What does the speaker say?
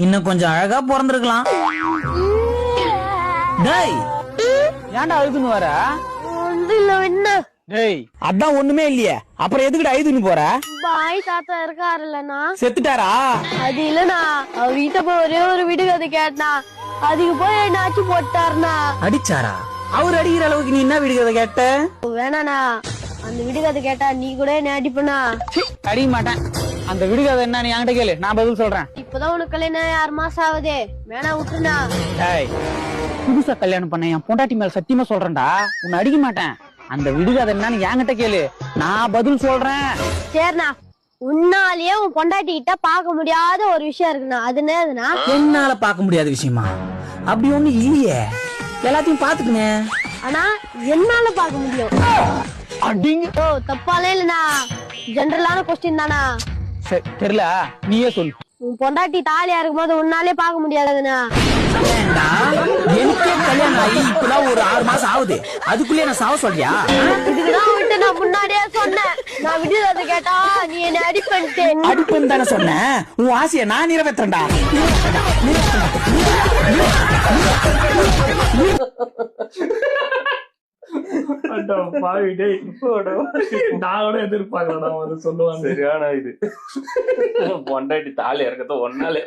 இன்னும் கொஞ்சம் அழகா பிறந்திருக்கலாம். டேய் ஏன்டா அழுதுன்னு வர? என்ன டேய் அதான் ஒண்ணுமே இல்லையே, அப்புறம் எதுக்குடா அழுதுன்னு போற? பாய் தாத்தா இருக்காருல்லண்ணா, செத்துட்டாரா? அது இல்லண்ணா, அவர் வீட்டை போய் ஒரே ஒரு விடுகதை கேட்டனா, அதுக்கு போய் என்னாச்சு போட்டாருண்ணா. அடிச்சாரா? அவர் அடிக்கிற அளவுக்கு நீ என்ன விடுகிறத கேட்ட? வேணாண்ணா, அந்த விடுகதை கேட்டா நீ கூட என்ன அடிப்பண்ணா. அடிக்க மாட்டேன். அந்த விடுகதை என்ன நீ என்கிட்ட கேளு, நான் பதில் சொல்றேன். இப்பதான் உனக்கு கல்யாணம் 6 மாசம் ஆகுதே, வேணா விட்டுனா. டேய் புதுசா கல்யாணம் பண்ண என் பொண்டாட்டி மேல சத்தியமா சொல்றேன்டா, உன்னை அடிக்க மாட்டேன். அந்த விடுகதை என்னன்னு என்கிட்ட கேளு, நான் பதில் சொல்றேன். சரிண்ணா, உன்னாலேயே உன் பொண்டாட்டி கிட்ட பார்க்க முடியாத ஒரு விஷயம் இருக்குண்ணா, அது என்னதுண்ணா? என்னால பார்க்க முடியாத விஷயமா? அப்படி ஒண்ணு இல்லையே, எல்லாத்தையும் பாத்துக்குனே. ஆனா என்னால பார்க்க முடியும். அடிங்க. ஓ தப்பாலே இல்லண்ணா, ஜெனரலான கொஸ்டின் தானா? சரி தெரியல, நீயே சொல்லு. உன் பொண்டாட்டி தாலியா இருக்கும்போது உன்னாலே பார்க்க முடியாதுண்ணா. ஏன்டா, எனக்கே கல்யாணம் ஆகி இப்பதான் ஒரு 6 மாசம் ஆகுது, அதுக்குள்ளே நான் சாவ சொல்றியா? இதுக்குதான் விட்டு நான் முன்னாடியே சொன்னேன், நான் விடுதலை கேட்டா நீ என்ன அடிப்பன்ட்டு. அடிப்புன்னு தானே சொன்னேன், உன் ஆசையை நான் நிறைவேற்றேன்டா. நான் எதிர்பார்க்கல சொல்லுவாங்க. சரியான இது பொண்டாட்டி தாலி இறக்கத்த ஒன்னாலே